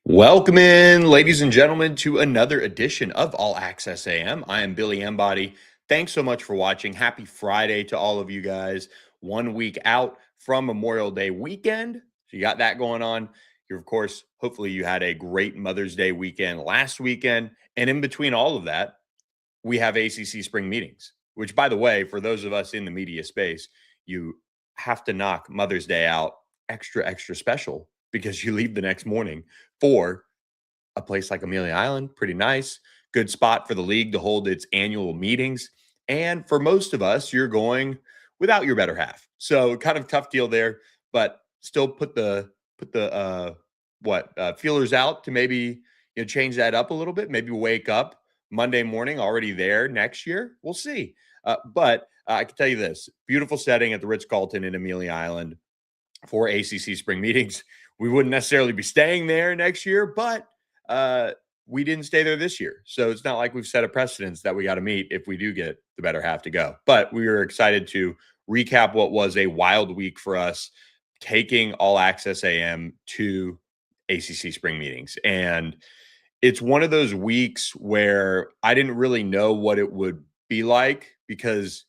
Welcome in, ladies and gentlemen, to another edition of All Access AM. I am Billy Embody. Thanks so much for watching. Happy Friday to all of you guys. 1 week out from Memorial Day weekend. So you got that going on. You're, of course, hopefully you had a great Mother's Day weekend last weekend. And in between all of that, we have ACC Spring Meetings, which, by the way, for those of us in the media space, you have to knock Mother's Day out extra, extra special because you leave the next morning for a place like Amelia Island. Pretty nice, good spot for the league to hold its annual meetings. And for most of us, you're going without your better half. So kind of tough deal there, but still put the feelers out to maybe change that up a little bit. Maybe wake up Monday morning already there next year. We'll see. But I can tell you this: beautiful setting at the Ritz-Carlton in Amelia Island for ACC Spring Meetings. We wouldn't necessarily be staying there next year, but we didn't stay there this year. So it's not like we've set a precedence that we got to meet if we do get the better half to go. But we were excited to recap what was a wild week for us, taking All Access AM to ACC Spring Meetings. And it's one of those weeks where I didn't really know what it would be like, because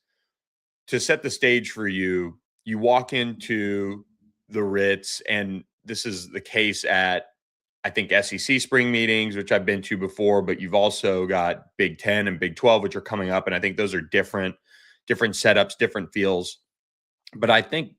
to set the stage for you, you walk into the Ritz, and this is the case at, I think, SEC Spring Meetings, which I've been to before, but you've also got Big 10 and Big 12, which are coming up. And I think those are different setups, different feels. But I think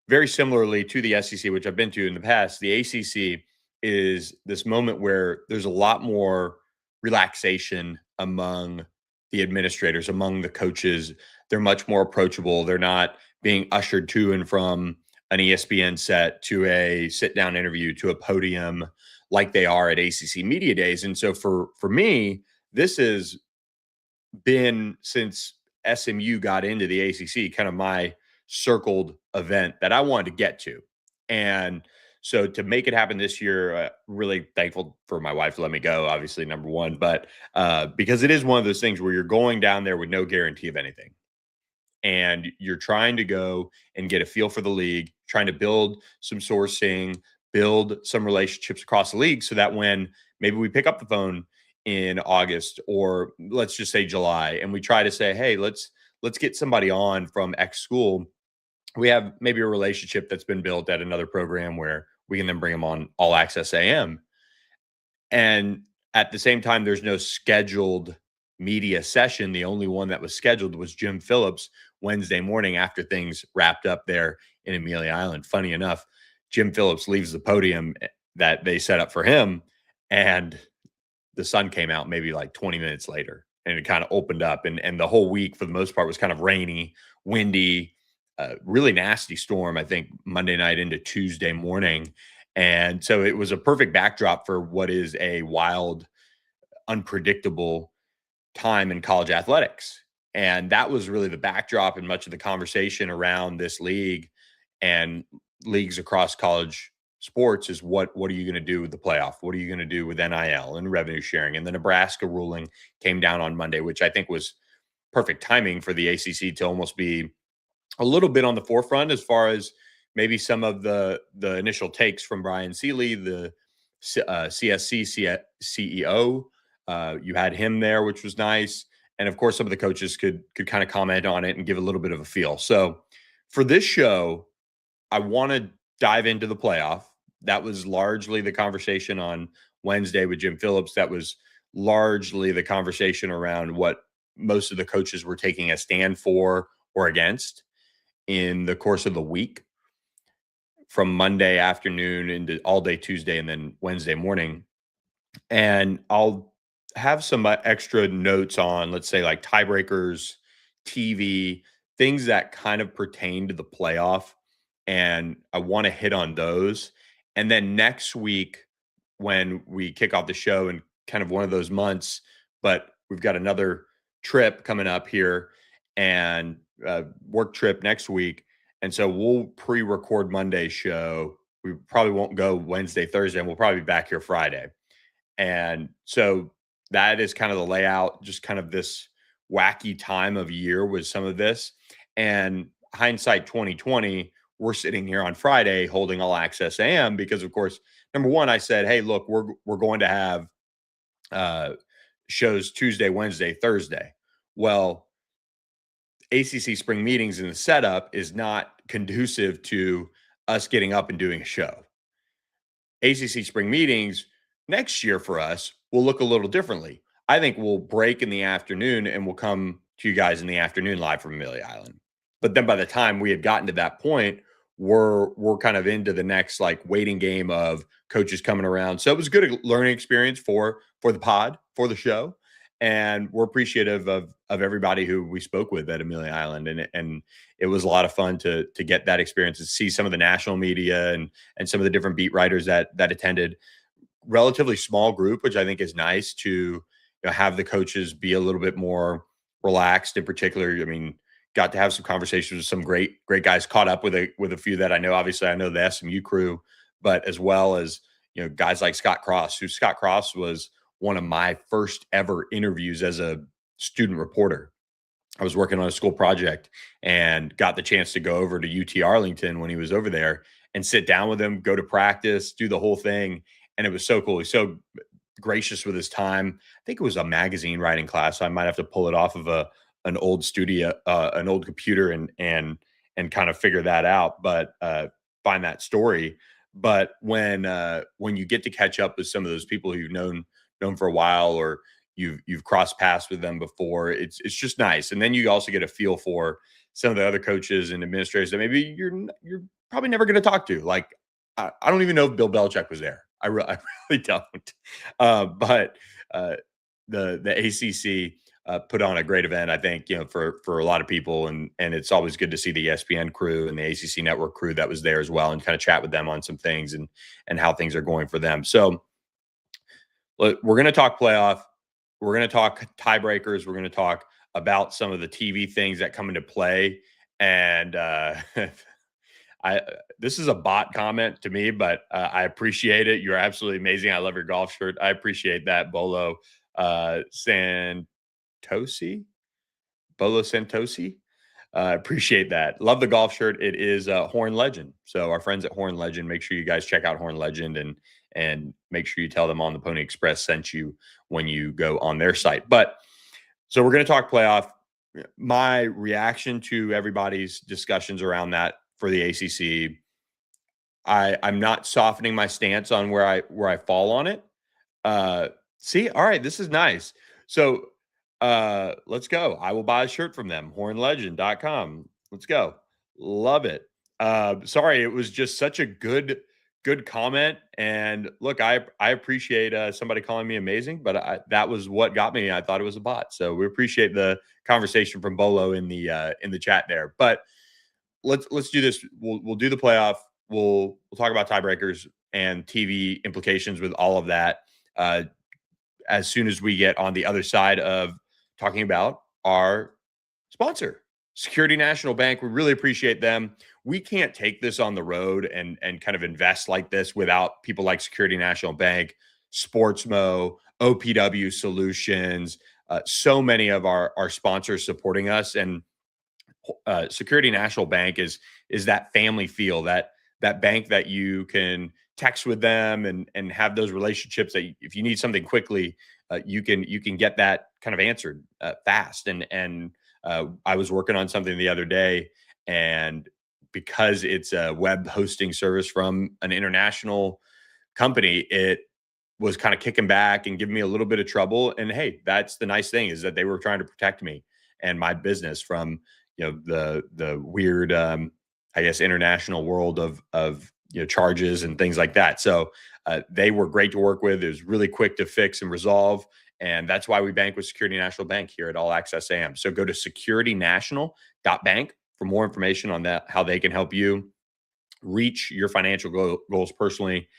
very similarly to the SEC, which I've been to in the past, the ACC is this moment where there's a lot more relaxation among the administrators, among the coaches. They're much more approachable. They're not being ushered to and from an ESPN set to a sit-down interview to a podium like they are at ACC Media Days. And so for me, this has been, since SMU got into the ACC, kind of my circled event that I wanted to get to. And so to make it happen this year, really thankful for my wife to let me go, obviously, number one, but because it is one of those things where you're going down there with no guarantee of anything. And you're trying to go and get a feel for the league, trying to build some sourcing, build some relationships across the league, so that when maybe we pick up the phone in August, or let's just say July, and we try to say, hey, let's get somebody on from X school, we have maybe a relationship that's been built at another program where we can then bring them on All Access AM. And at the same time, there's no scheduled media session. The only one that was scheduled was Jim Phillips Wednesday morning after things wrapped up there in Amelia Island. Funny enough, Jim Phillips leaves the podium that they set up for him, and the sun came out maybe like 20 minutes later, and it kind of opened up. And the whole week, for the most part, was kind of rainy, windy, really nasty storm, I think, Monday night into Tuesday morning. And so it was a perfect backdrop for what is a wild, unpredictable time in college athletics. And that was really the backdrop and much of the conversation around this league and leagues across college sports is what are you going to do with the playoff? What are you going to do with NIL and revenue sharing? And the Nebraska ruling came down on Monday, which I think was perfect timing for the ACC to almost be a little bit on the forefront as far as maybe some of the initial takes from Brian Seeley, the CSC CEO. You had him there, which was nice. And of course, some of the coaches could kind of comment on it and give a little bit of a feel. So for this show, I want to dive into the playoff. That was largely the conversation on Wednesday with Jim Phillips. That was largely the conversation around what most of the coaches were taking a stand for or against in the course of the week, from Monday afternoon into all day Tuesday and then Wednesday morning. And I'll have some extra notes on, let's say, like tiebreakers, TV, things that kind of pertain to the playoff. And I want to hit on those. And then next week, when we kick off the show in kind of one of those months, but we've got another trip coming up here, and work trip next week. And so we'll pre-record Monday's show. We probably won't go Wednesday, Thursday, and we'll probably be back here Friday. And so that is kind of the layout, just kind of this wacky time of year with some of this. And hindsight 2020, we're sitting here on Friday holding All Access AM because, of course, Number one, I said, hey, look, we're going to have uh, shows Tuesday, Wednesday, Thursday. Well, ACC spring meetings and the setup is not conducive to us getting up and doing a show. ACC spring meetings next year for us will look a little differently. I think we'll break in the afternoon and we'll come to you guys in the afternoon live from Amelia Island. But then by the time we had gotten to that point, we're kind of into the next like waiting game of coaches coming around. So it was a good learning experience for the pod, for the show. And we're appreciative of everybody who we spoke with at Amelia Island. And it was a lot of fun to get that experience, to see some of the national media and some of the different beat writers that attended. Relatively small group, which I think is nice to have the coaches be a little bit more relaxed. In particular, I mean, got to have some conversations with some great guys. Caught up with a few that I know. Obviously, I know the SMU crew, but as well as guys like Scott Cross. Who Scott Cross was one of my first ever interviews as a student reporter. I was working on a school project and got the chance to go over to UT Arlington when he was over there and sit down with him, go to practice, do the whole thing. And it was so cool. He's so gracious with his time. I think it was a magazine writing class. So I might have to pull it off of an old studio, an old computer and kind of figure that out, but find that story. But when you get to catch up with some of those people who you've known for a while, or you've crossed paths with them before, it's just nice. And then you also get a feel for some of the other coaches and administrators that maybe you're probably never going to talk to. Like I don't even know if Bill Belichick was there. I really don't. But the ACC put on a great event, I think, for a lot of people, and it's always good to see the ESPN crew and the ACC network crew that was there as well, and kind of chat with them on some things and how things are going for them. So we're going to talk playoff. We're going to talk tiebreakers. We're going to talk about some of the TV things that come into play. And this is a bot comment to me, but I appreciate it. You're absolutely amazing. I love your golf shirt. I appreciate that, Bolo Santosi. Bolo Santosi. Appreciate that. Love the golf shirt. It is Horn Legend. So our friends at Horn Legend, make sure you guys check out Horn Legend and make sure you tell them On the Pony Express sent you when you go on their site. But so we're going to talk playoff. My reaction to everybody's discussions around that for the ACC, I'm not softening my stance on where I fall on it. See, all right, this is nice. So let's go. I will buy a shirt from them, hornlegend.com. Let's go. Love it. Sorry, it was just such a good comment. And look, I appreciate somebody calling me amazing, but that was what got me. I thought it was a bot. So we appreciate the conversation from Bolo in the chat there. But let's do this. We'll do the playoff. We'll talk about tiebreakers and TV implications with all of that as soon as we get on the other side of talking about our sponsor, Security National Bank. We really appreciate them. We can't take this on the road and kind of invest like this without people like Security National Bank, Sportsmo, OPW Solutions, so many of our sponsors supporting us. And Security National Bank is that family feel, that bank that you can text with them and have those relationships that if you need something quickly, you can get that kind of answered fast. And I was working on something the other day, and because it's a web hosting service from an international company, it was kind of kicking back and giving me a little bit of trouble. And hey, that's the nice thing, is that they were trying to protect me and my business from the weird I guess international world of charges and things like that. So they were great to work with. It was really quick to fix and resolve. And that's why we bank with Security National Bank here at All Access AM. So go to securitynational.bank for more information on that, how they can help you reach your financial goals personally,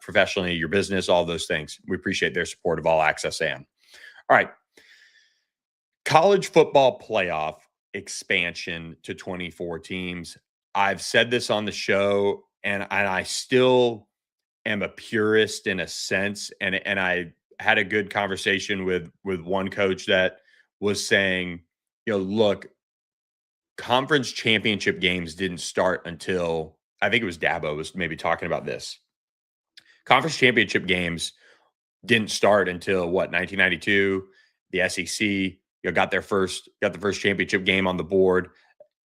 professionally, your business, all those things. We appreciate their support of All Access AM. All right. College football playoff expansion to 24 teams. I've said this on the show, and I still am a purist in a sense. And I had a good conversation with one coach that was saying, look, conference championship games didn't start until, I think it was Dabo was maybe talking about this. Conference championship games didn't start until what, 1992. The SEC, got the first championship game on the board,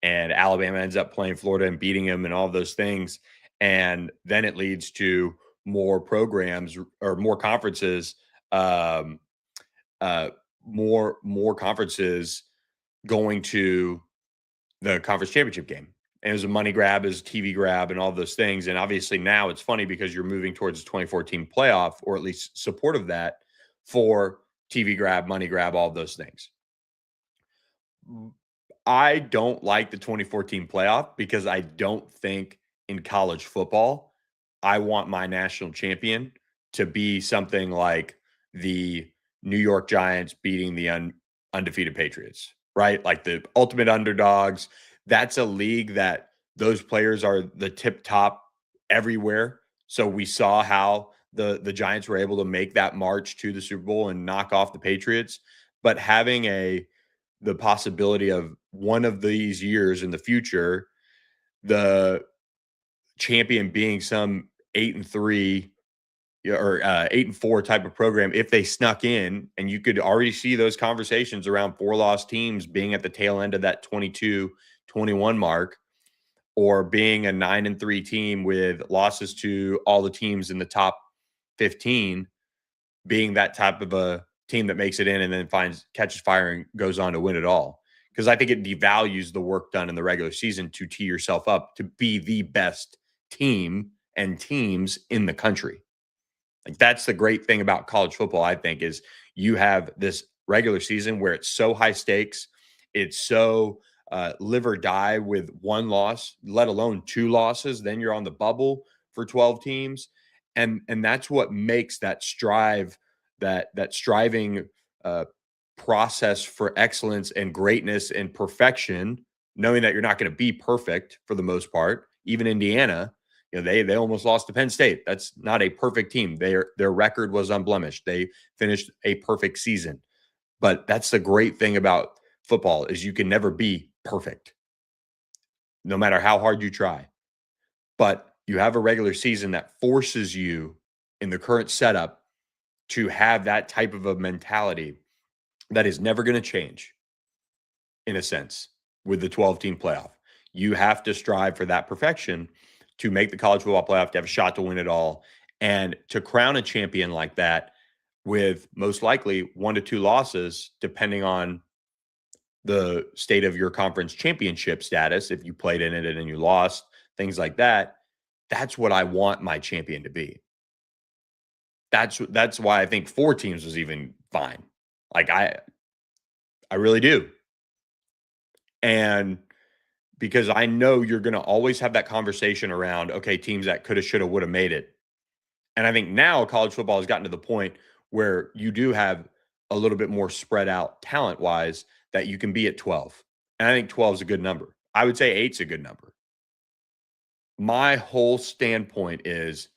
and Alabama ends up playing Florida and beating them and all those things. And then it leads to more programs or more conferences, um, uh, more conferences going to the conference championship game. And it was a money grab, it was a TV grab, and all those things. And obviously now it's funny because you're moving towards the 2014 playoff, or at least support of that for TV grab, money grab, all those things. I don't like the 2014 playoff because I don't think in college football, I want my national champion to be something like the New York Giants beating the undefeated Patriots, right? Like the ultimate underdogs. That's a league that those players are the tip top everywhere. So we saw how the Giants were able to make that march to the Super Bowl and knock off the Patriots. But having the possibility of one of these years in the future, the champion being some 8-3 or 8-4 type of program, if they snuck in, and you could already see those conversations around 4-loss teams being at the tail end of that 22-21 mark, or being a 9-3 team with losses to all the teams in the top 15, being that type of a team that makes it in and then catches fire and goes on to win it all. Because I think it devalues the work done in the regular season to tee yourself up to be the best team and teams in the country. Like, that's the great thing about college football, I think, is you have this regular season where it's so high stakes. It's so live or die with one loss, let alone two losses. Then you're on the bubble for 12 teams. And that's what makes that striving process for excellence and greatness and perfection, knowing that you're not going to be perfect for the most part. Even Indiana, they almost lost to Penn State. That's not a perfect team. Their record was unblemished. They finished a perfect season. But that's the great thing about football, is you can never be perfect, no matter how hard you try. But you have a regular season that forces you in the current setup to have that type of a mentality that is never going to change, in a sense, with the 12-team playoff. You have to strive for that perfection to make the college football playoff, to have a shot to win it all, and to crown a champion like that with most likely 1 to 2 losses, depending on the state of your conference championship status. If you played in it and then you lost, things like that. That's what I want my champion to be. That's why I think 4 teams was even fine. Like, I really do. And because I know you're going to always have that conversation around, okay, teams that coulda, shoulda, woulda made it. And I think now college football has gotten to the point where you do have a little bit more spread out talent-wise, that you can be at 12. And I think 12 is a good number. I would say 8's a good number. My whole standpoint is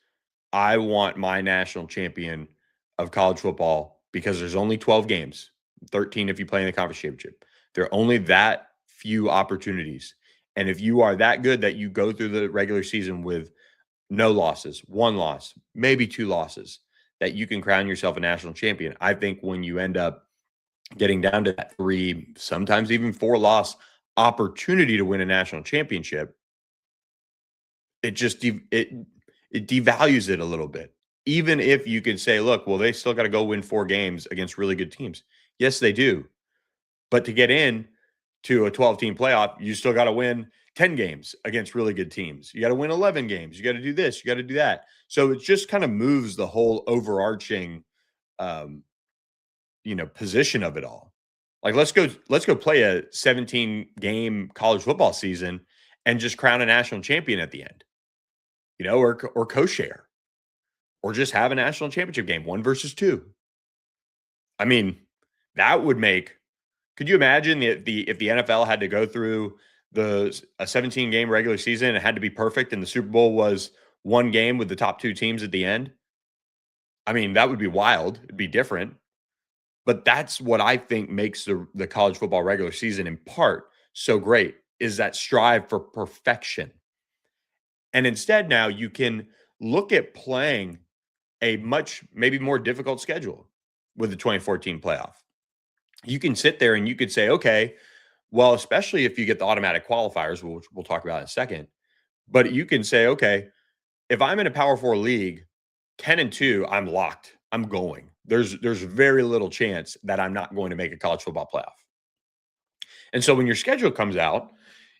I want my national champion of college football, because there's only 12 games, 13 if you play in the conference championship. There are only that few opportunities. And if you are that good that you go through the regular season with no losses, 1 loss, maybe 2 losses, that you can crown yourself a national champion. I think when you end up getting down to that 3, sometimes even 4-loss opportunity to win a national championship, it just it devalues it a little bit. Even if you can say, look, well, they still got to go win 4 games against really good teams. Yes, they do. But to get in to a 12-team playoff, you still got to win 10 games against really good teams. You got to win 11 games. You got to do this. You got to do that. So it just kind of moves the whole overarching, position of it all. Like, let's go play a 17-game college football season and just crown a national champion at the end, or co-share, or just have a national championship game, 1 versus 2. I mean, that would make. Could you imagine if the NFL had to go through a 17-game regular season and it had to be perfect, and the Super Bowl was 1 game with the top 2 teams at the end? I mean, that would be wild. It'd be different. But that's what I think makes the college football regular season in part so great, is that strive for perfection. And instead now you can look at playing a much maybe more difficult schedule with the 2014 playoff. You can sit there and you could say, okay, well, especially if you get the automatic qualifiers, which we'll talk about in a second, but you can say, okay, if I'm in a Power Four league, 10-2, I'm locked. I'm going. There's very little chance that I'm not going to make a college football playoff. And so when your schedule comes out,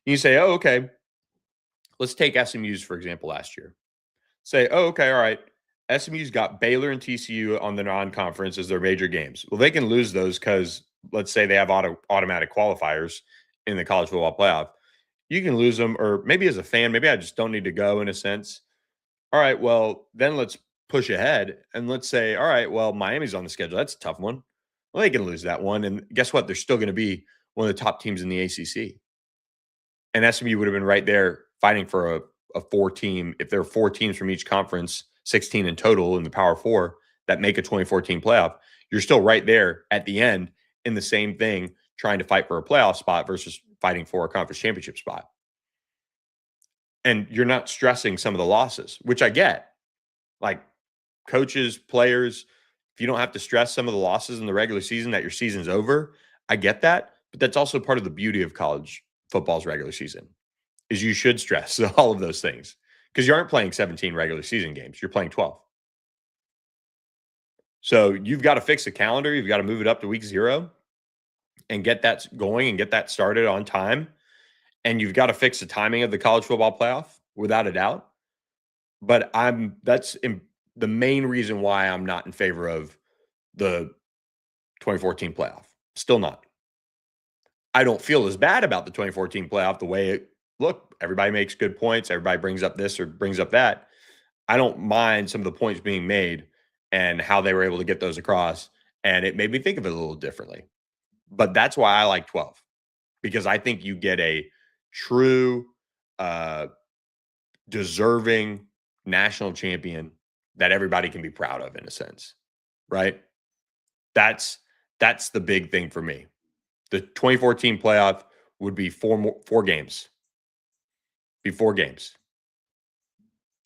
you say, oh, okay, let's take SMU's, for example, last year. Say, oh, okay, all right. SMU's got Baylor and TCU on the non-conference as their major games. Well, they can lose those because let's say they have automatic qualifiers in the college football playoff. You can lose them, or maybe as a fan, maybe I just don't need to go in a sense. All right, well, then let's push ahead and let's say, all right, well, Miami's on the schedule. That's a tough one. Well, they can lose that one. And guess what? They're still going to be one of the top teams in the ACC. And SMU would have been right there fighting for a four team. If there are four teams from each conference, 16 in total in the Power Four that make a 2014 playoff, you're still right there at the end in the same thing, trying to fight for a playoff spot versus fighting for a conference championship spot. And you're not stressing some of the losses, which I get. Like coaches, players, if you don't have to stress some of the losses in the regular season that your season's over, I get that. But that's also part of the beauty of college football's regular season is you should stress all of those things because you aren't playing 17 regular season games. You're playing 12. So you've got to fix the calendar. You've got to move it up to week 0 and get that going and get that started on time. And you've got to fix the timing of the college football playoff without a doubt. But that's the main reason why I'm not in favor of the 2014 playoff. Still not. I don't feel as bad about the 2014 playoff the way look, everybody makes good points. Everybody brings up this or brings up that. I don't mind some of the points being made and how they were able to get those across. And it made me think of it a little differently. But that's why I like 12, because I think you get a true, deserving national champion that everybody can be proud of in a sense, right? That's the big thing for me. The 2014 playoff would be four games. Be 4 games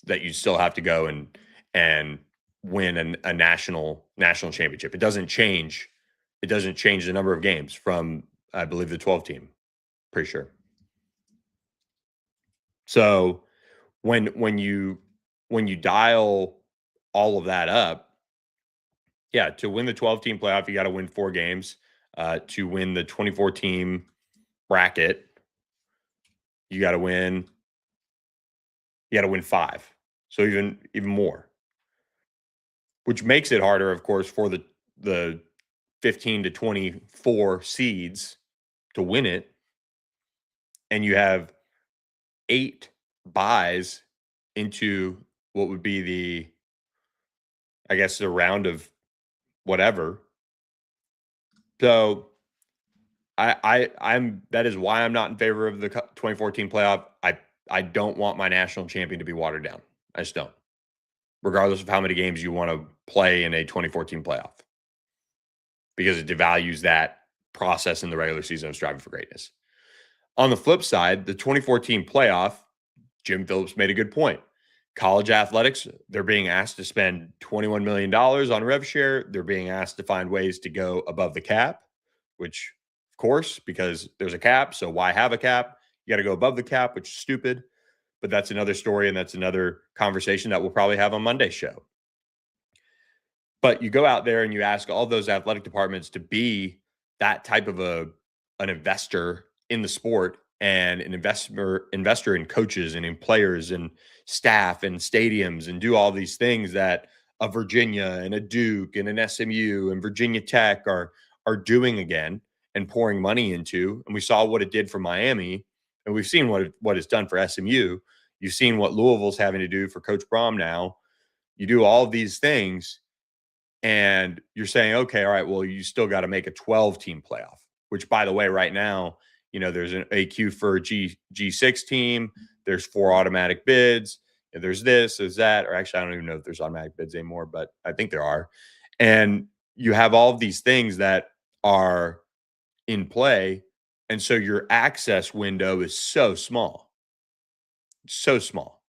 that you still have to go and win a national championship. It doesn't change. It doesn't change the number of games from, I believe, the 12 team. Pretty sure. So when you dial all of that up, yeah, to win the 12 team playoff, you got to win 4 games. To win the 24 team bracket, you got to win 5. So even more, which makes it harder, of course, for the 15 to 24 seeds to win it. And you have 8 buys into what would be I guess, the round of whatever. So I'm that is why I'm not in favor of the 2014 playoff. I don't want my national champion to be watered down. I just don't. Regardless of how many games you want to play in a 2014 playoff. Because it devalues that process in the regular season of striving for greatness. On the flip side, the 2014 playoff, Jim Phillips made a good point. College athletics, they're being asked to spend $21 million on rev share. They're being asked to find ways to go above the cap, which, of course, because there's a cap. So why have a cap? You got to go above the cap, which is stupid. But that's another story, and that's another conversation that we'll probably have on Monday's show. But you go out there and you ask all those athletic departments to be that type of an investor in the sport and an investor in coaches and in players and staff and stadiums and do all these things that a Virginia and a Duke and an SMU and Virginia Tech are doing again and pouring money into. And we saw what it did for Miami, and we've seen what it's done for SMU. You've seen what Louisville's having to do for Coach Brom now. You do all of these things, and you're saying, okay, all right, well, you still got to make a 12-team playoff, which, by the way, right now, there's an AQ for a G6 team. There's 4 automatic bids. And there's this, there's that. Or actually, I don't even know if there's automatic bids anymore, but I think there are. And you have all of these things that are in play. And so your access window is so small. So small.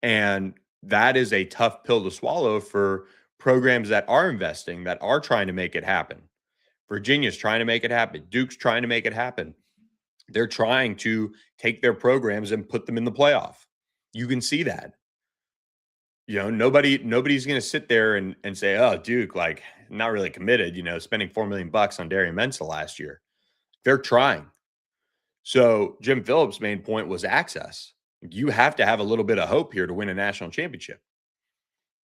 And that is a tough pill to swallow for programs that are investing, that are trying to make it happen. Virginia's trying to make it happen. Duke's trying to make it happen. They're trying to take their programs and put them in the playoff. You can see that. Nobody's going to sit there and say, "Oh, Duke, like not really committed." Spending $4 million on Darian Mensah last year. They're trying. So Jim Phillips' main point was access. You have to have a little bit of hope here to win a national championship,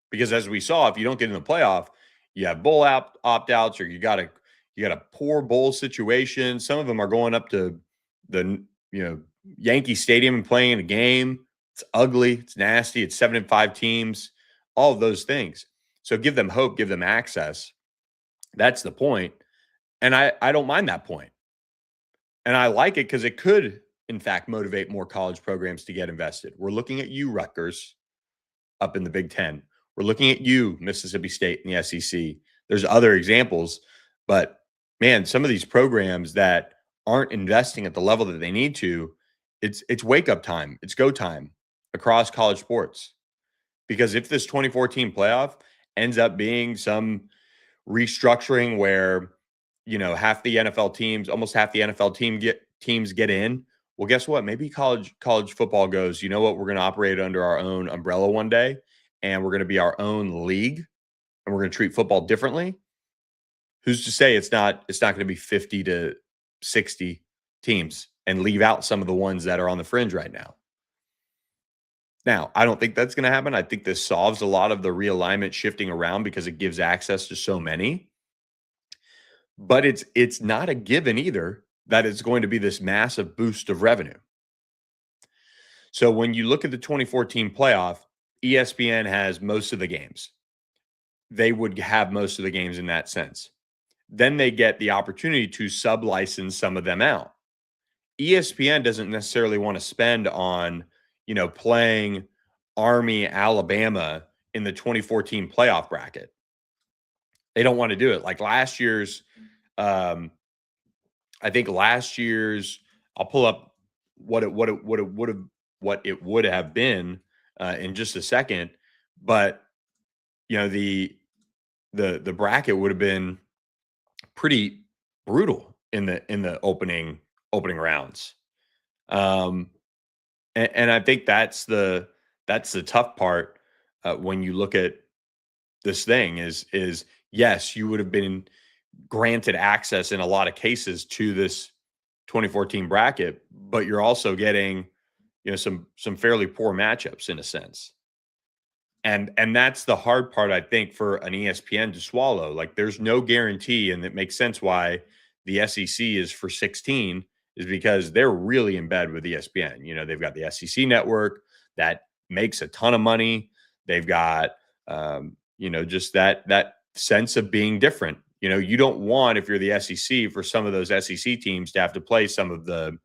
because as we saw, if you don't get in the playoff, you have bowl opt-outs, or you got a poor bowl situation. Some of them are going up to the Yankee Stadium and playing in a game. It's ugly. It's nasty. It's 7-5 teams. All of those things. So give them hope. Give them access. That's the point. And I don't mind that point. And I like it because it could, in fact, motivate more college programs to get invested. We're looking at you, Rutgers, up in the Big Ten. We're looking at you, Mississippi State, in the SEC. There's other examples, but man, some of these programs that aren't investing at the level that they need to, it's wake up time. It's go time across college sports. Because if this 2014 playoff ends up being some restructuring where half the NFL teams, almost half the NFL teams get in, well, guess what? Maybe college football goes, you know what? We're going to operate under our own umbrella one day, and we're going to be our own league, and we're going to treat football differently. Who's to say it's not going to be 50 to 60 teams and leave out some of the ones that are on the fringe right now? Now, I don't think that's going to happen. I think this solves a lot of the realignment shifting around because it gives access to so many. But it's not a given either that it's going to be this massive boost of revenue. So when you look at the 2014 playoff, ESPN has most of the games. They would have most of the games in that sense. Then they get the opportunity to sub-license some of them out. ESPN doesn't necessarily want to spend on, playing Army, Alabama in the 2014 playoff bracket. They don't want to do it. Like last year's, I think last year's, I'll pull up what it would have been in just a second, but the bracket would have been pretty brutal in the opening rounds. And I think that's the tough part when you look at this thing is yes, you would have been granted access in a lot of cases to this 2014 bracket, but you're also getting some fairly poor matchups in a sense. And that's the hard part, I think, for an ESPN to swallow. Like there's no guarantee, and it makes sense why the SEC is for 16, is because they're really in bed with ESPN. They've got the SEC network that makes a ton of money. They've got, just that sense of being different. You don't want, if you're the SEC, for some of those SEC teams to have to play some of the,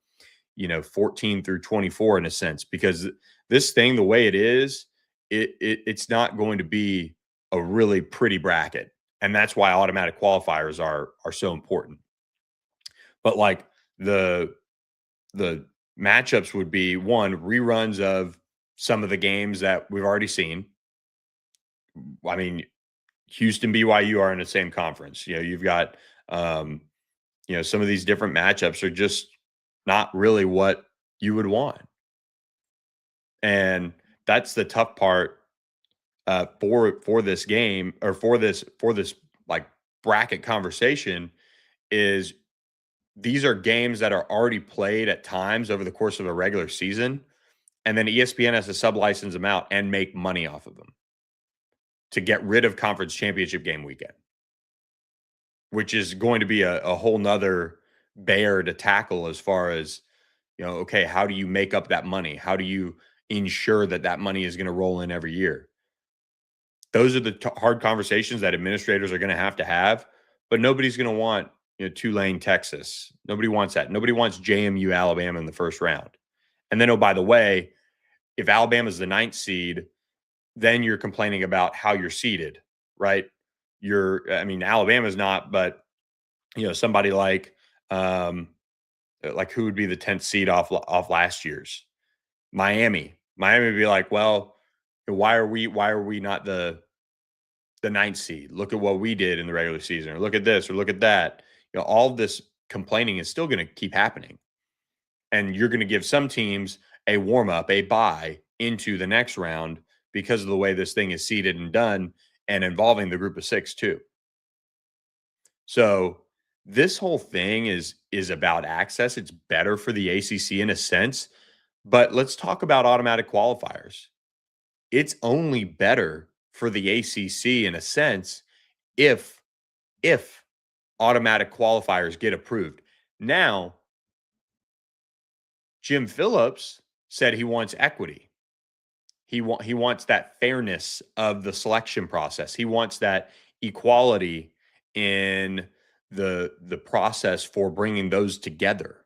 14 through 24 in a sense, because this thing, the way it is, it's not going to be a really pretty bracket. And that's why automatic qualifiers are so important. But like the matchups would be, one, reruns of some of the games that we've already seen. I mean, Houston, BYU are in the same conference. You've got, some of these different matchups are just not really what you would want. And that's the tough part for this game, or for this like bracket conversation, is these are games that are already played at times over the course of a regular season. And then ESPN has to sub-license them out and make money off of them to get rid of conference championship game weekend, which is going to be a whole nother bear to tackle as far as, okay, how do you make up that money? How do you ensure that money is going to roll in every year? Those are the hard conversations that administrators are going to have, but nobody's going to want, Tulane, Texas. Nobody wants that. Nobody wants JMU, Alabama in the first round. And then, oh, by the way, if Alabama's the 9th seed, then you're complaining about how you're seeded, right? Alabama's not, but somebody like who would be the 10th seed off last year's? Miami would be like, well, why are we not the ninth seed? Look at what we did in the regular season, or look at this, or look at that. All of this complaining is still going to keep happening. And you're going to give some teams a warm up, a bye into the next round because of the way this thing is seeded and done, and involving the group of six too. So this whole thing is about access. It's better for the ACC in a sense, but let's talk about automatic qualifiers. It's only better for the ACC in a sense if if automatic qualifiers get approved. Now, Jim Phillips said he wants equity. He wants that fairness of the selection process. He wants that equality in the process for bringing those together.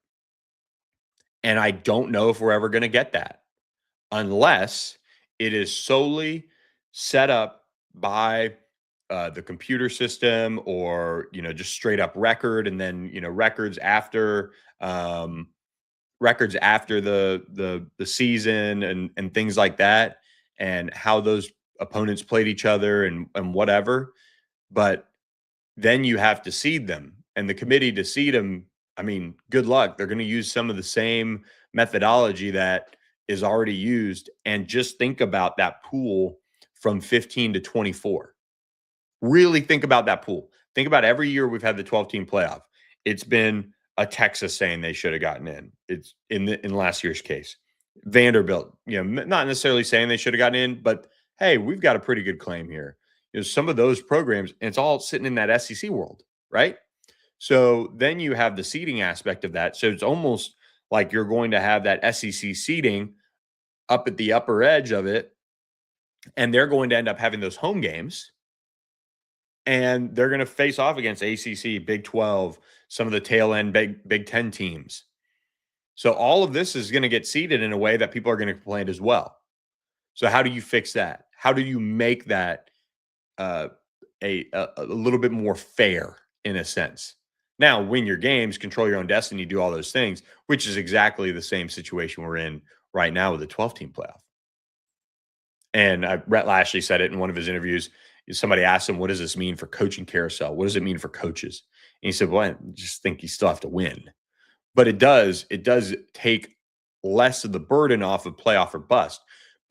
And I don't know if we're ever going to get that unless it is solely set up by the computer system, or just straight up record, and then um, records after the season, and things like that, and how those opponents played each other, and whatever. But then you have to seed them, and the committee to seed them, I mean, good luck. They're going to use some of the same methodology that is already used. And just think about that pool from 15 to 24. Really think about that pool. Think about every year we've had the 12-team playoff. It's been a Texas saying they should have gotten in. It's in last year's case. Vanderbilt, not necessarily saying they should have gotten in, but hey, we've got a pretty good claim here. Some of those programs, and it's all sitting in that SEC world, right? So then you have the seeding aspect of that. So it's almost like you're going to have that SEC seeding up at the upper edge of it, and they're going to end up having those home games, and they're going to face off against ACC, Big 12, some of the tail end Big 10 teams. So all of this is going to get seeded in a way that people are going to complain as well. So how do you fix that? How do you make that a little bit more fair in a sense? Now, win your games, control your own destiny, do all those things, which is exactly the same situation we're in right now with the 12-team playoff. And Brett Lashley said it in one of his interviews. Somebody asked him, what does this mean for coaching carousel? What does it mean for coaches? And he said, well, I just think you still have to win. But it does take less of the burden off of playoff or bust.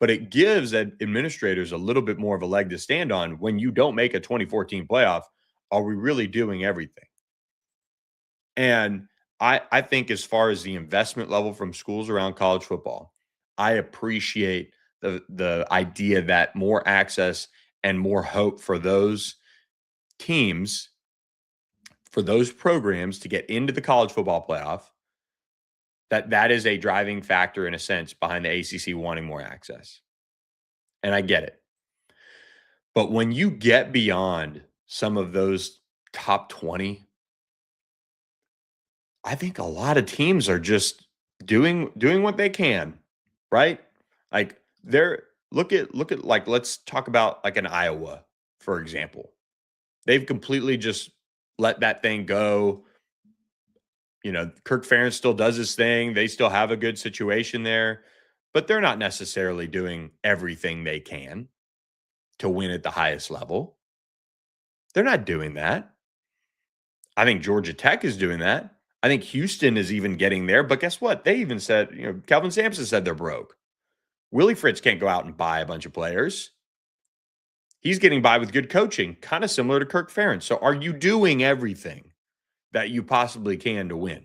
But it gives administrators a little bit more of a leg to stand on. When you don't make a 2014 playoff, are we really doing everything? And I think as far as the investment level from schools around college football, I appreciate the idea that more access and more hope for those teams, for those programs to get into the college football playoff, that is a driving factor in a sense behind the ACC wanting more access. And I get it. But when you get beyond some of those top 20, I think a lot of teams are just doing what they can, right? Like they're look at like, let's talk about like an Iowa, for example. They've completely just let that thing go. Kirk Ferentz still does his thing. They still have a good situation there, but they're not necessarily doing everything they can to win at the highest level. They're not doing that. I think Georgia Tech is doing that. I think Houston is even getting there. But guess what? They even said, Calvin Sampson said they're broke. Willie Fritz can't go out and buy a bunch of players. He's getting by with good coaching, kind of similar to Kirk Ferentz. So are you doing everything that you possibly can to win?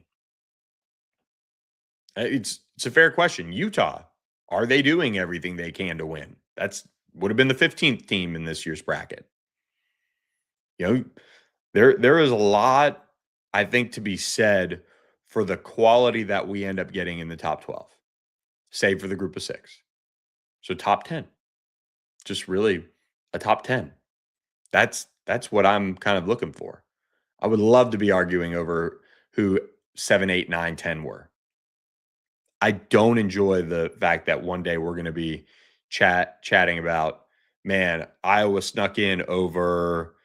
It's a fair question. Utah, are they doing everything they can to win? That's would have been the 15th team in this year's bracket. There is a lot, I think, to be said for the quality that we end up getting in the top 12, save for the group of six. So top 10, just really a top 10. That's what I'm kind of looking for. I would love to be arguing over who 7, 8, 9, 10 were. I don't enjoy the fact that one day we're going to be chatting about, man, Iowa snuck in over,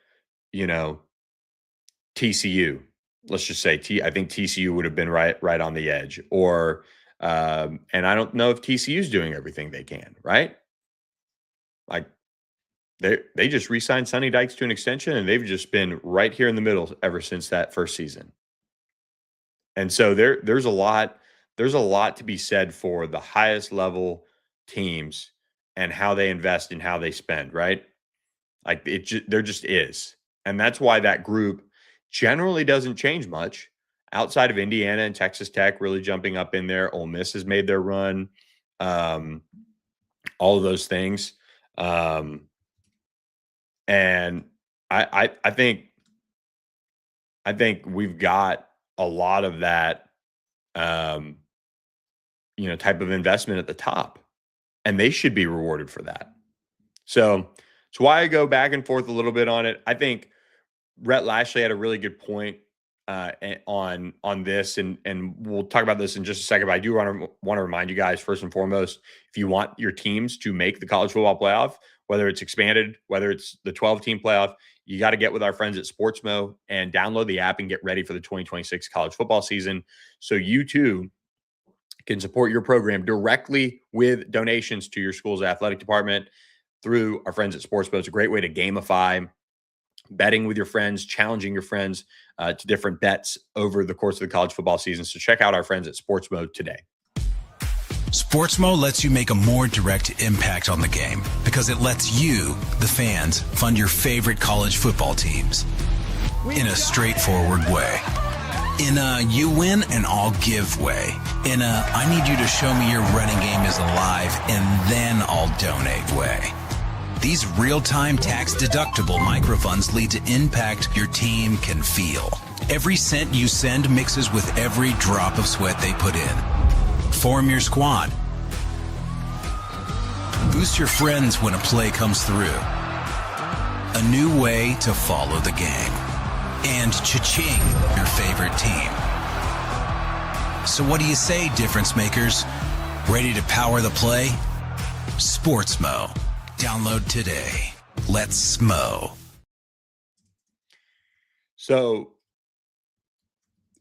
TCU. Let's just say I think TCU would have been right on the edge, or and I don't know if TCU is doing everything they can, right? They just re-signed Sonny Dykes to an extension, and they've just been right here in the middle ever since that first season. And so there's a lot to be said for the highest level teams and how they invest and how they spend, right? Like there just is. And that's why that group generally doesn't change much outside of Indiana and Texas Tech really jumping up in there. Ole Miss has made their run. All of those things. And I think we've got a lot of that, type of investment at the top, and they should be rewarded for that. So it's why I go back and forth a little bit on it. I think Rhett Lashley had a really good point on this, and we'll talk about this in just a second. But I do want to remind you guys, first and foremost, if you want your teams to make the college football playoff, whether it's expanded, whether it's the 12-team playoff, you got to get with our friends at Sportsmo and download the app and get ready for the 2026 college football season, so you too can support your program directly with donations to your school's athletic department through our friends at Sportsmo. It's a great way to gamify betting with your friends, challenging your friends to different bets over the course of the college football season. So check out our friends at Sportsmo today. Sportsmo lets you make a more direct impact on the game because it lets you, the fans, fund your favorite college football teams in a straightforward way. In a you win and I'll give way. In a I need you to show me your running game is alive and then I'll donate way. These real-time tax-deductible microfunds lead to impact your team can feel. Every cent you send mixes with every drop of sweat they put in. Form your squad. Boost your friends when a play comes through. A new way to follow the game. And cha-ching, your favorite team. So what do you say, difference makers? Ready to power the play? Sportsmo. Download today. Let's smo. So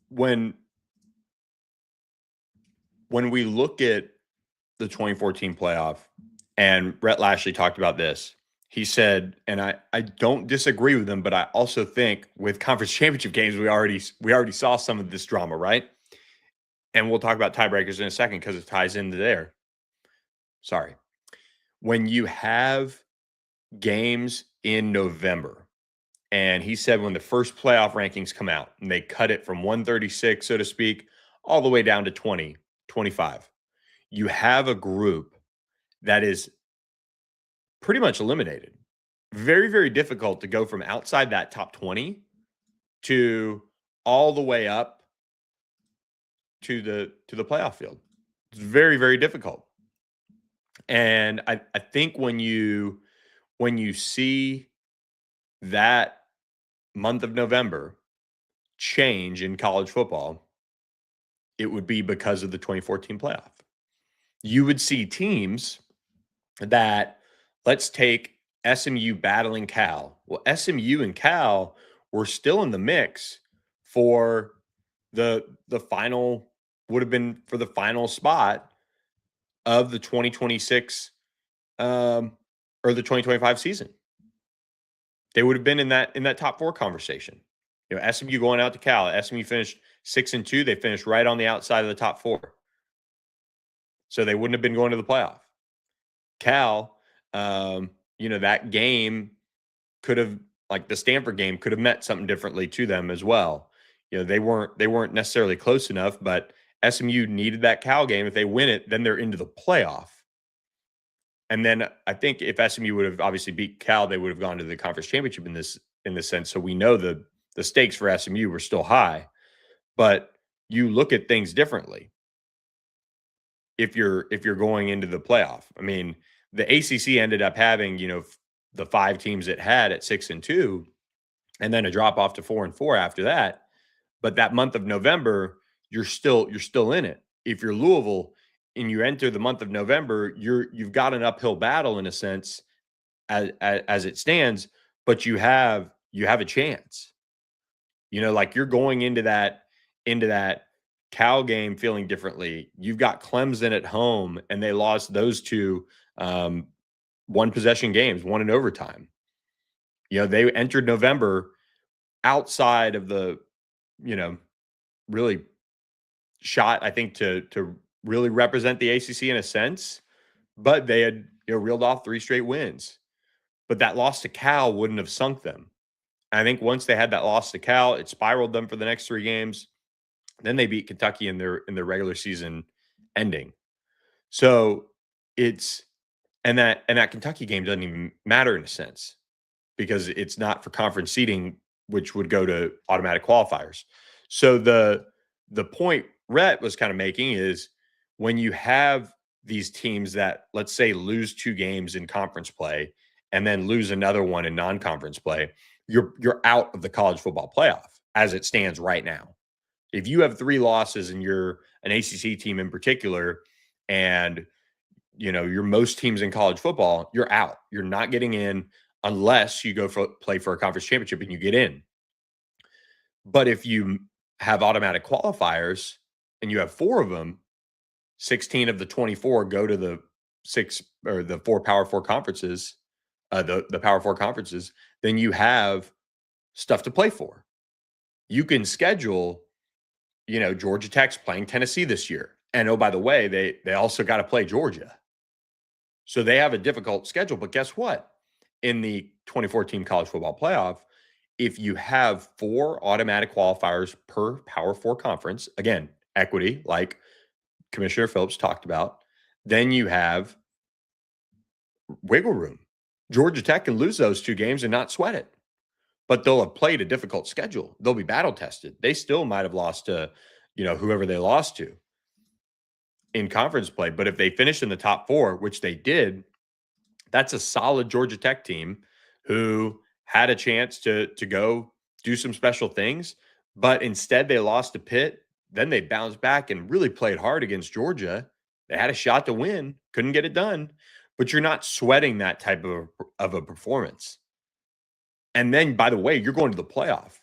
when we look at the 2014 playoff, and Rhett Lashley talked about this, he said, and I don't disagree with him, but I also think with conference championship games, we already saw some of this drama, right? And we'll talk about tiebreakers in a second because it ties into there. Sorry. When you have games in November, and he said when the first playoff rankings come out and they cut it from 136, so to speak, all the way down to 20, 25, you have a group that is pretty much eliminated. Very, very difficult to go from outside that top 20 to all the way up to the playoff field. It's very, very difficult. And I think when you see that month of November change in college football, it would be because of the 2014 playoff. You would see teams that, let's take SMU battling Cal. Well, SMU and Cal were still in the mix for the final, would have been for the final spot of the 2026 or the 2025 season. They would have been in that top four conversation. SMU going out to Cal. SMU finished 6-2. They finished right on the outside of the top four. So they wouldn't have been going to the playoff. Cal, that game could have, like the Stanford game, could have meant something differently to them as well. They weren't necessarily close enough, but SMU needed that Cal game. If they win it, then they're into the playoff. And then I think if SMU would have obviously beat Cal, they would have gone to the conference championship in this sense. So we know the stakes for SMU were still high, but you look at things differently if you're going into the playoff. I mean, the ACC ended up having, the 5 teams it had at 6-2, and then a drop off to 4-4 after that. But that month of November, you're still in it. If you're Louisville and you enter the month of November, you've got an uphill battle in a sense as it stands, but you have a chance. Like you're going into that Cal game feeling differently. You've got Clemson at home, and they lost those two one possession games, won in overtime. They entered November outside of the, really shot, I think, to really represent the ACC in a sense, but they had reeled off 3 straight wins. But that loss to Cal wouldn't have sunk them. I think once they had that loss to Cal, it spiraled them for the next 3 games. Then they beat Kentucky in their regular season ending. So that Kentucky game doesn't even matter in a sense because it's not for conference seeding, which would go to automatic qualifiers. So the point Rhett was kind of making is when you have these teams that, let's say, lose 2 games in conference play and then lose another one in non-conference play, you're out of the college football playoff as it stands right now. If you have 3 losses and you're an ACC team in particular, and you're most teams in college football, you're out. You're not getting in unless you go play for a conference championship and you get in. But if you have automatic qualifiers and you have 4 of them, 16 of the 24 go to the 4 Power 4 conferences, the Power 4 conferences, then you have stuff to play for. You can schedule, Georgia Tech's playing Tennessee this year. And oh, by the way, they also got to play Georgia. So they have a difficult schedule. But guess what? In the 2014 college football playoff, if you have 4 automatic qualifiers per Power 4 conference, again, equity, like Commissioner Phillips talked about, then you have wiggle room. Georgia Tech can lose those 2 games and not sweat it. But they'll have played a difficult schedule. They'll be battle tested. They still might have lost to, whoever they lost to in conference play. But if they finish in the top 4, which they did, that's a solid Georgia Tech team who had a chance to go do some special things. But instead they lost to Pitt. Then they bounced back and really played hard against Georgia. They had a shot to win, couldn't get it done. But you're not sweating that type of a performance. And then, by the way, you're going to the playoff.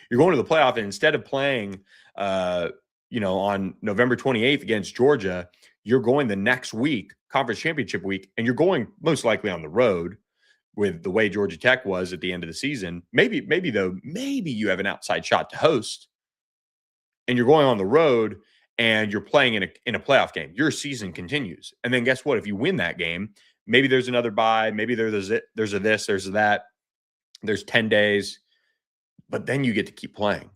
You're going to the playoff, and instead of playing, on November 28th against Georgia, you're going the next week, conference championship week, and you're going most likely on the road with the way Georgia Tech was at the end of the season. Maybe you have an outside shot to host, and you're going on the road and you're playing in a playoff game. Your season continues. And then guess what? If you win that game, maybe there's another bye, maybe there's a this, there's a that. There's 10 days, but then you get to keep playing.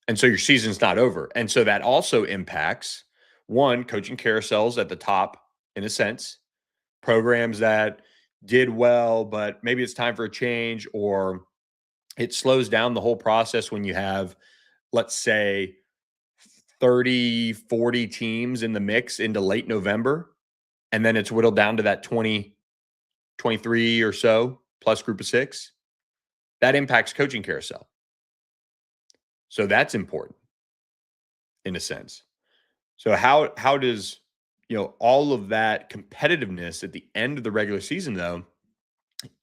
And so your season's not over. And so that also impacts, one, coaching carousels at the top, in a sense, programs that did well, but maybe it's time for a change, or it slows down the whole process when you have, let's say, 30, 40 teams in the mix into late November, and then it's whittled down to that 20, 23 or so plus group of 6. That impacts coaching carousel. So that's important in a sense. So how does, all of that competitiveness at the end of the regular season, though,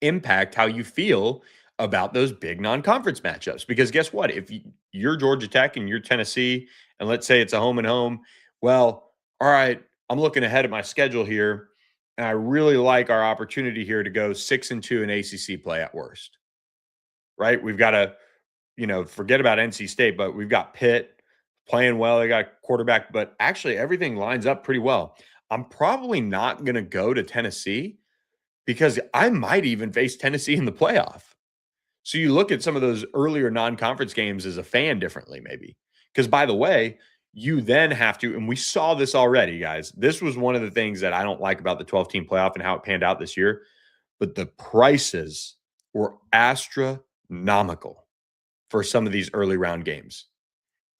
impact how you feel about those big non-conference matchups? Because guess what? If you're Georgia Tech and you're Tennessee, and let's say it's a home and home, well, all right, I'm looking ahead at my schedule here, and I really like our opportunity here to go 6-2 in ACC play at worst, right? We've got to, forget about NC State, but we've got Pitt playing well. They got a quarterback, but actually everything lines up pretty well. I'm probably not going to go to Tennessee because I might even face Tennessee in the playoff. So you look at some of those earlier non-conference games as a fan differently, maybe. Because, by the way, you then have to, and we saw this already, guys. This was one of the things that I don't like about the 12-team playoff and how it panned out this year. But the prices were astronomical for some of these early round games.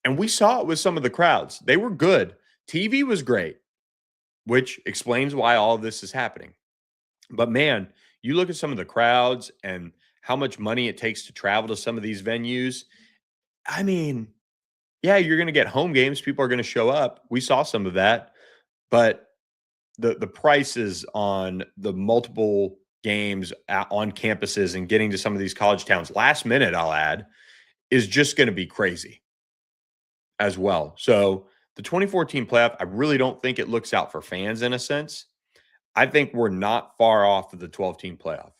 And we saw it with some of the crowds. They were good. TV was great, which explains why all of this is happening. But, man, you look at some of the crowds and how much money it takes to travel to some of these venues. I mean, yeah, you're going to get home games. People are going to show up. We saw some of that. But the prices on the multiple games on campuses and getting to some of these college towns, last minute, I'll add, is just going to be crazy as well. So the 2014 playoff, I really don't think it looks out for fans in a sense. I think we're not far off of the 12-team playoff.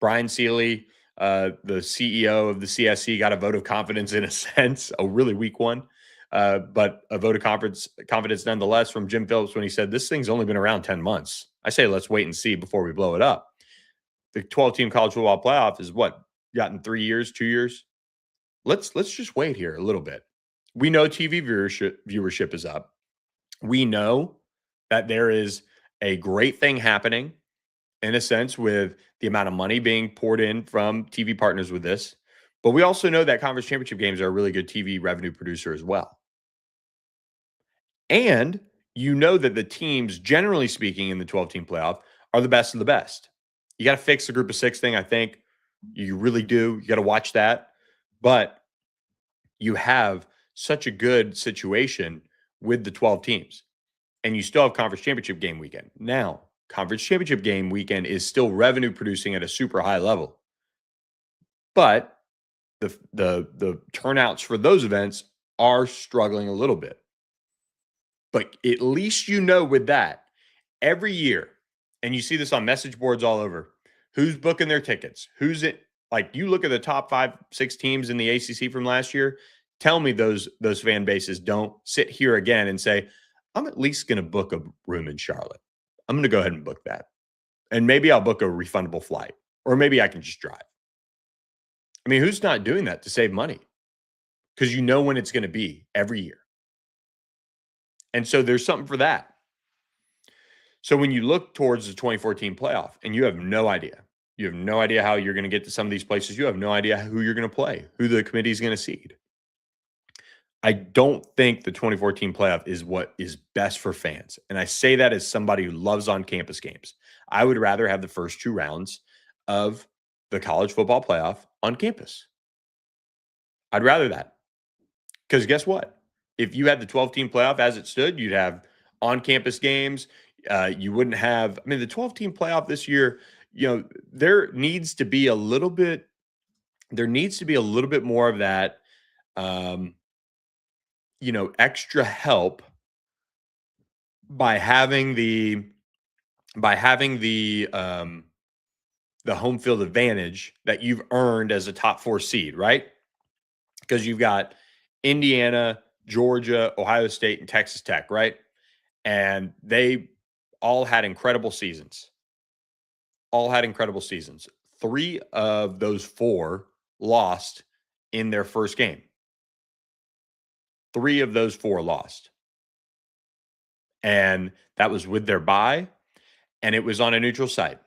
Brian Seeley, the CEO of the CSC, got a vote of confidence in a sense, a really weak one, but a vote of confidence nonetheless from Jim Phillips when he said, this thing's only been around 10 months. I say, let's wait and see before we blow it up. The 12-team college football playoff is what, gotten 3 years, 2 years? Let's just wait here a little bit. We know TV viewership is up. We know that there is a great thing happening in a sense with the amount of money being poured in from TV partners with this. But we also know that conference championship games are a really good TV revenue producer as well. And you know that the teams, generally speaking, in the 12-team playoff are the best of the best. You got to fix the group of 6 thing, I think. You really do. You got to watch that. But you have such a good situation with the 12 teams. And you still have conference championship game weekend. Now, conference championship game weekend is still revenue producing at a super high level. But the turnouts for those events are struggling a little bit. But at least you know with that, every year, and you see this on message boards all over, who's booking their tickets? Who's it? Like, you look at the top 5, 6 teams in the ACC from last year, tell me those fan bases don't sit here again and say, I'm at least going to book a room in Charlotte. I'm going to go ahead and book that. And maybe I'll book a refundable flight, or maybe I can just drive. I mean, who's not doing that to save money? Because you know when it's going to be every year. And so there's something for that. So when you look towards the 2014 playoff and you have no idea how you're going to get to some of these places. You have no idea who you're going to play, who the committee is going to seed. I don't think the 2014 playoff is what is best for fans. And I say that as somebody who loves on-campus games. I would rather have the first 2 rounds of the college football playoff on campus. I'd rather that. Because guess what? If you had the 12-team playoff as it stood, you'd have on-campus games. You wouldn't have, the 12-team playoff this year, there needs to be a little bit more of that, extra help by having the home field advantage that you've earned as a top 4 seed, right? Because you've got Indiana, Georgia, Ohio State, and Texas Tech, right? And they all had incredible seasons. 3 of those 4 lost in their first game. 3 of those 4 lost. And that was with their bye, and it was on a neutral site.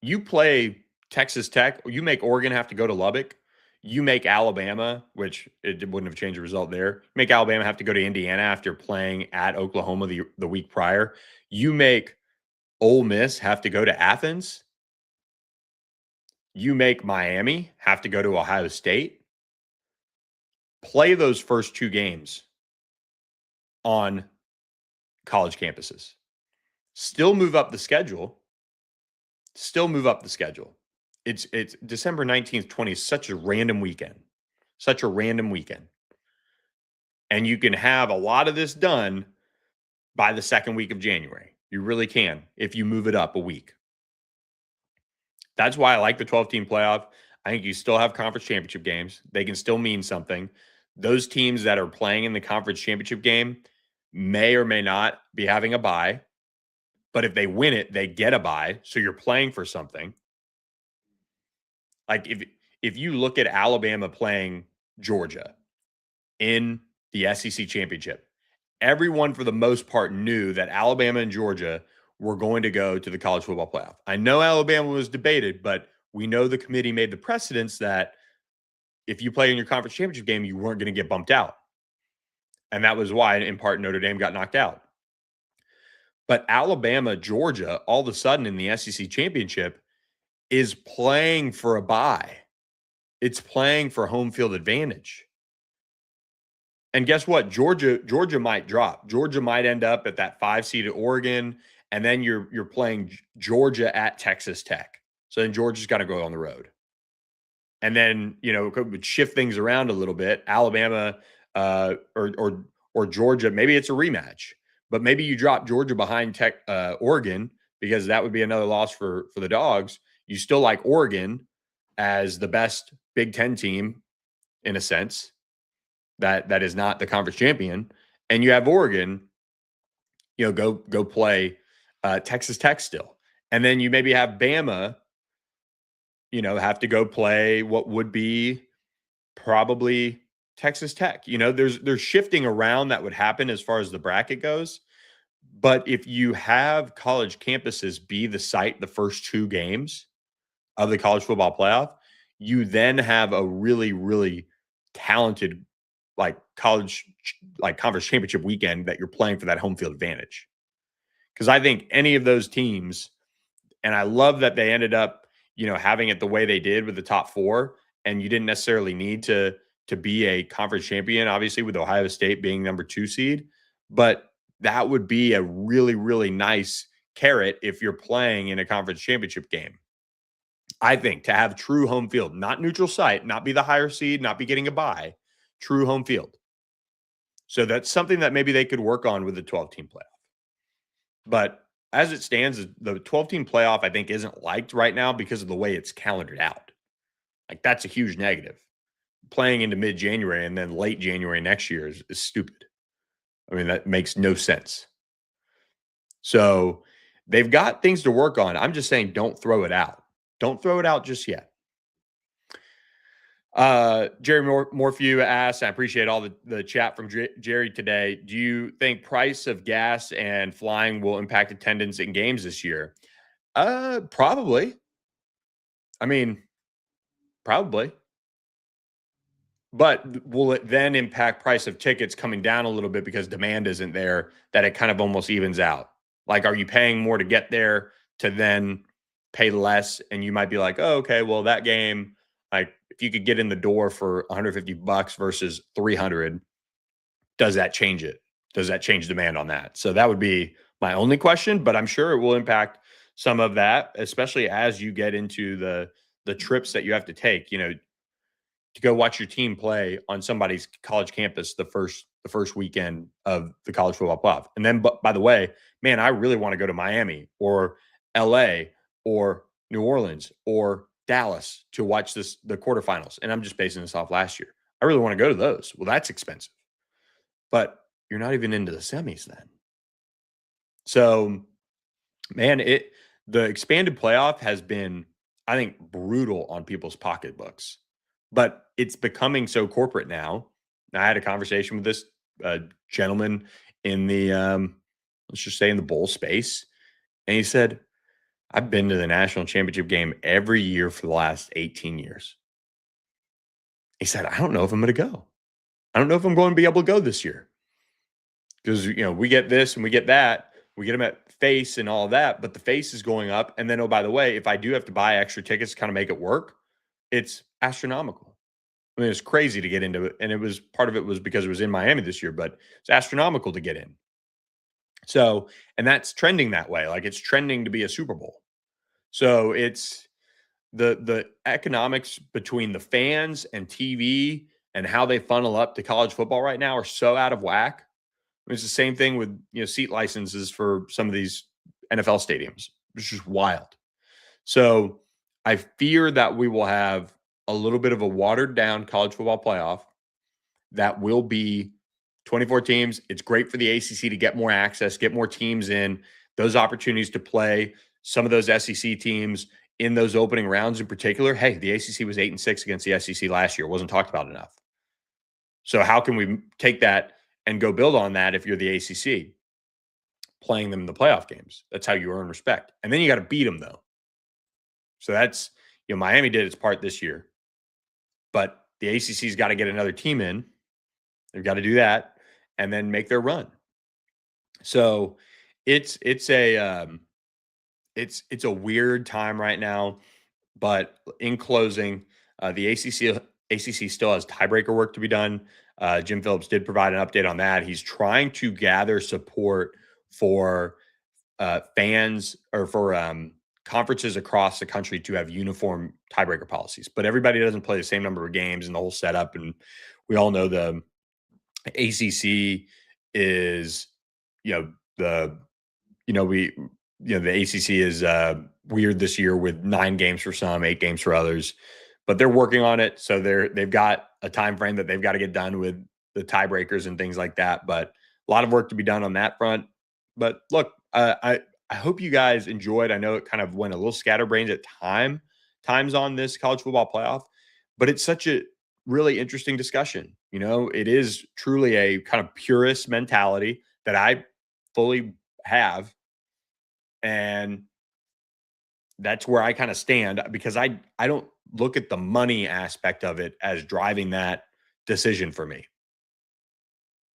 You play Texas Tech, you make Oregon have to go to Lubbock. You make Alabama, which it wouldn't have changed the result there. Make Alabama have to go to Indiana after playing at Oklahoma the week prior. You make Ole Miss have to go to Athens. You make Miami have to go to Ohio State. Play those first 2 games on college campuses. Still move up the schedule. It's December 19th, 20th is such a random weekend. And you can have a lot of this done by the second week of January. You really can if you move it up a week. That's why I like the 12-team playoff. I think you still have conference championship games. They can still mean something. Those teams that are playing in the conference championship game may or may not be having a bye. But if they win it, they get a bye. So you're playing for something. Like if you look at Alabama playing Georgia in the SEC championship, everyone for the most part knew that Alabama and Georgia were going to go to the college football playoff. I know Alabama was debated, but we know the committee made the precedence that if you play in your conference championship game, you weren't going to get bumped out. And that was why, in part, Notre Dame got knocked out. But Alabama, Georgia, all of a sudden in the SEC championship is playing for a bye. It's playing for home field advantage. And guess what? Georgia might drop. Georgia might end up at that 5 seed at Oregon, and then you're playing Georgia at Texas Tech. So then Georgia's got to go on the road. And then, it could shift things around a little bit. Alabama or Georgia, maybe it's a rematch. but maybe you drop Georgia behind Oregon, because that would be another loss for the Dogs. You still like Oregon as the best Big Ten team in a sense that is not the conference champion, and you have Oregon, go play Texas Tech still, and then you maybe have Bama, have to go play what would be probably Texas Tech. There's shifting around that would happen as far as the bracket goes. But if you have college campuses be the site the first 2 games of the college football playoff, you then have a really, really talented college conference championship weekend that you're playing for that home field advantage. Because I think any of those teams, and I love that they ended up, having it the way they did with the top 4, and you didn't necessarily need to be a conference champion, obviously, with Ohio State being number 2 seed, but that would be a really, really nice carrot if you're playing in a conference championship game. I think to have true home field, not neutral site, not be the higher seed, not be getting a bye, true home field. So that's something that maybe they could work on with the 12-team playoff. But as it stands, the 12-team playoff, I think, isn't liked right now because of the way it's calendared out. That's a huge negative. Playing into mid-January and then late January next year is stupid. I mean, that makes no sense. So they've got things to work on. I'm just saying, don't throw it out. Don't throw it out just yet. Jerry Morphew asks, I appreciate all the chat from Jerry today. Do you think price of gas and flying will impact attendance in games this year? Probably. I mean, probably. But will it then impact price of tickets coming down a little bit because demand isn't there, that it kind of almost evens out? Are you paying more to get there to then pay less? And you might be like, oh, okay, well, that game, if you could get in the door for $150 versus $300, does that change it? Does that change demand on that? So that would be my only question, but I'm sure it will impact some of that, especially as you get into the trips that you have to take, to go watch your team play on somebody's college campus the first weekend of the college football playoff. And then, by the way, man, I really want to go to Miami or LA or New Orleans or Dallas to watch the quarterfinals. And I'm just basing this off last year. I really want to go to those. Well, that's expensive. But you're not even into the semis then. So, man, the expanded playoff has been, I think, brutal on people's pocketbooks. But it's becoming so corporate now. I had a conversation with this gentleman in the, let's just say in the bowl space. And he said, I've been to the national championship game every year for the last 18 years. He said, I don't know if I'm going to go. I don't know if I'm going to be able to go this year. Because, we get this and we get that. We get them at face and all of that. But the face is going up. And then, oh, by the way, if I do have to buy extra tickets to kind of make it work, it's astronomical. I mean, it's crazy to get into it. And part of it was because it was in Miami this year, but it's astronomical to get in. So, and that's trending that way. It's trending to be a Super Bowl. So it's the economics between the fans and TV and how they funnel up to college football right now are so out of whack. I mean, it's the same thing with, seat licenses for some of these NFL stadiums. It's just wild. So I fear that we will have a little bit of a watered down college football playoff that will be 24 teams. It's great for the ACC to get more access, get more teams in, those opportunities to play some of those SEC teams in those opening rounds in particular. Hey, the ACC was 8-6 against the SEC last year. It wasn't talked about enough. So how can we take that and go build on that if you're the ACC? Playing them in the playoff games. That's how you earn respect. And then you got to beat them, though. So that's, Miami did its part this year. But the ACC's got to get another team in. They've got to do that and then make their run. So it's a weird time right now. But in closing, the ACC still has tiebreaker work to be done. Jim Phillips did provide an update on that. He's trying to gather support for fans or for conferences across the country to have uniform tiebreaker policies, but everybody doesn't play the same number of games and the whole setup. And we all know the ACC is, you know, the, the ACC is weird this year with 9 games for some, 8 games for others, but they're working on it. So they've got a time frame that they've got to get done with the tiebreakers and things like that. But a lot of work to be done on that front. But look, I hope you guys enjoyed. I know it kind of went a little scatterbrained at times on this college football playoff, but it's such a really interesting discussion. It is truly a kind of purist mentality that I fully have. And that's where I kind of stand, because I don't look at the money aspect of it as driving that decision for me.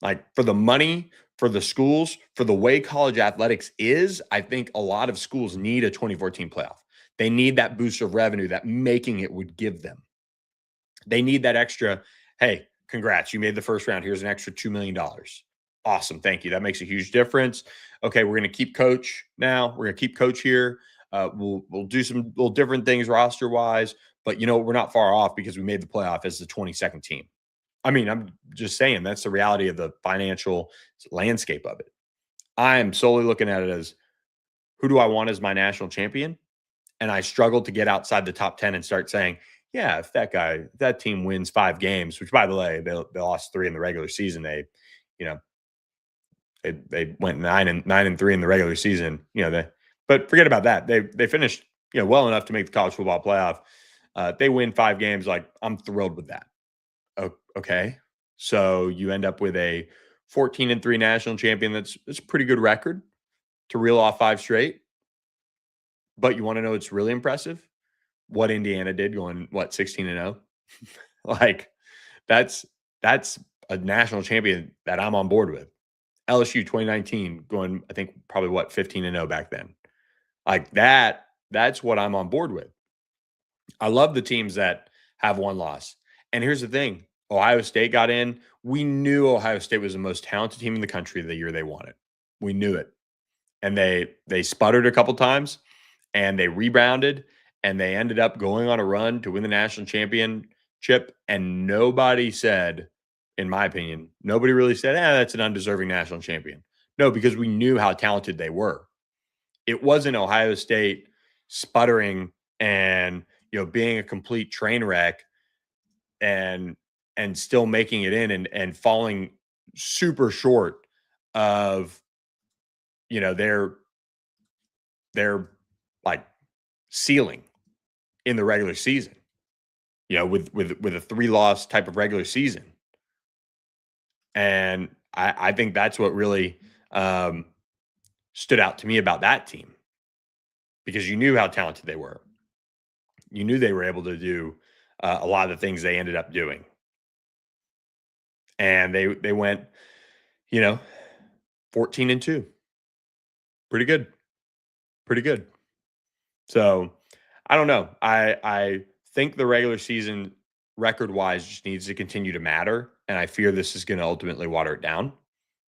Like, for the money, for the schools, for the way college athletics is, I think a lot of schools need a 2014 playoff. They need that boost of revenue that making it would give them. They need that extra, hey, congrats, you made the first round. Here's an extra $2 million. Awesome. Thank you. That makes a huge difference. Okay, we're going to keep coach now. We're going to keep coach here. We'll do some little different things roster wise, but we're not far off because we made the playoff as the 22nd team. I mean, I'm just saying that's the reality of the financial landscape of it. I am solely looking at it as, who do I want as my national champion? And I struggle to get outside the top 10 and start saying, yeah, if that team wins 5 games, which, by the way, they lost 3 in the regular season. They went 9-3 in the regular season. But forget about that. They finished well enough to make the college football playoff. They win 5 games. Like, I'm thrilled with that. Okay, so you end up with a 14-3 national champion. That's a pretty good record to reel off 5 straight. But you want to know what's really impressive? What Indiana did, going 16-0. Like, that's a national champion that I'm on board with. LSU 2019 going, I think, probably 15-0 back then. Like, that's what I'm on board with. I love the teams that have 1 loss. And here's the thing. Ohio State got in. We knew Ohio State was the most talented team in the country the year they won it. We knew it. And they sputtered a couple times, and they rebounded, and they ended up going on a run to win the national championship. And nobody said, in my opinion, nobody really said, that's an undeserving national champion. No, because we knew how talented they were. It wasn't Ohio State sputtering and being a complete train wreck and still making it in and falling super short of their like ceiling in the regular season, with a 3-loss type of regular season. And I think that's what really stood out to me about that team, because you knew how talented they were. You knew they were able to do a lot of the things they ended up doing. And they went, 14-2. Pretty good. Pretty good. So I don't know. I think the regular season record-wise just needs to continue to matter. And I fear this is going to ultimately water it down.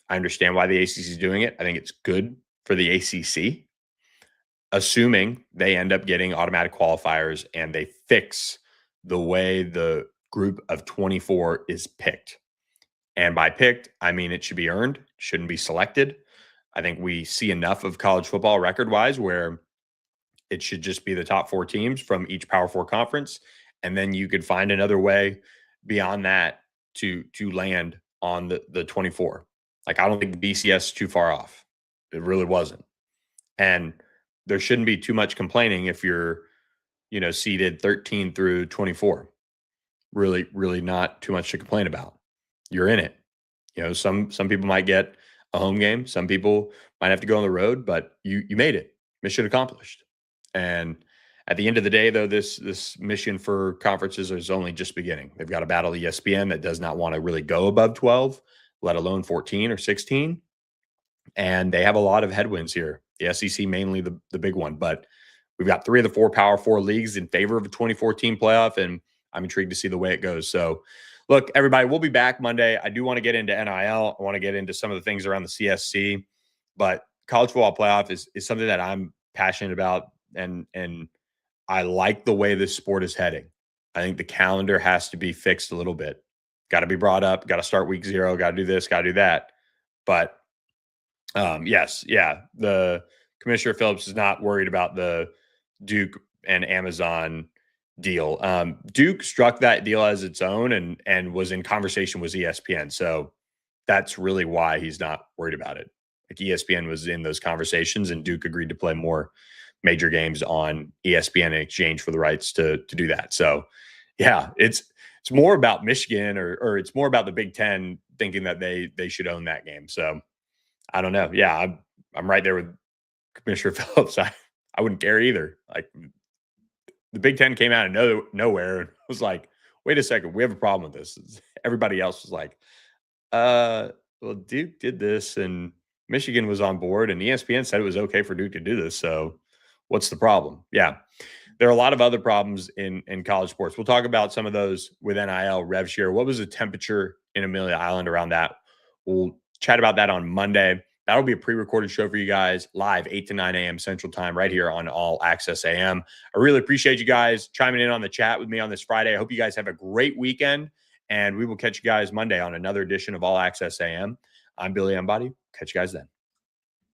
I understand why the ACC is doing it. I think it's good for the ACC, assuming they end up getting automatic qualifiers and they fix the way the group of 24 is picked. And by picked, I mean it should be earned, shouldn't be selected. I think we see enough of college football record-wise where it should just be the top 4 teams from each Power 4 conference. And then you could find another way beyond that to land on the 24. Like, I don't think the BCS is too far off. It really wasn't. And there shouldn't be too much complaining if you're, seeded 13 through 24. Really, really not too much to complain about. You're in it. Some people might get a home game. Some people might have to go on the road, but you made it. Mission accomplished. And at the end of the day, though, this mission for conferences is only just beginning. They've got to battle ESPN that does not want to really go above 12, let alone 14 or 16. And they have a lot of headwinds here. The SEC mainly the big one, but we've got 3 of the 4 Power 4 leagues in favor of a 2014 playoff, and I'm intrigued to see the way it goes. So, look, everybody, we'll be back Monday. I do want to get into NIL. I want to get into some of the things around the CSC, but college football playoff is something that I'm passionate about, and I like the way this sport is heading. I think the calendar has to be fixed a little bit. Got to be brought up. Got to start week 0. Got to do this. Got to do that. But Yes, yeah. The Commissioner Phillips is not worried about the Duke and Amazon deal. Duke struck that deal as its own and was in conversation with ESPN. So that's really why he's not worried about it. Like ESPN was in those conversations, and Duke agreed to play more major games on ESPN in exchange for the rights to do that. So yeah, it's more about Michigan or it's more about the Big Ten thinking that they should own that game. So I don't know. Yeah, I'm right there with Commissioner Phillips. I wouldn't care either. Like the Big Ten came out of nowhere and was like, wait a second, we have a problem with this. Everybody else was like, well, Duke did this and Michigan was on board and ESPN said it was okay for Duke to do this. So what's the problem? Yeah. There are a lot of other problems in college sports. We'll talk about some of those with NIL rev share. What was the temperature in Amelia Island around that? We'll chat about that on Monday. That'll be a pre-recorded show for you guys live 8 to 9 a.m. Central Time right here on All Access AM. I really appreciate you guys chiming in on the chat with me on this Friday. I hope you guys have a great weekend, and we will catch you guys Monday on another edition of All Access AM. I'm Billy Embody. Catch you guys then.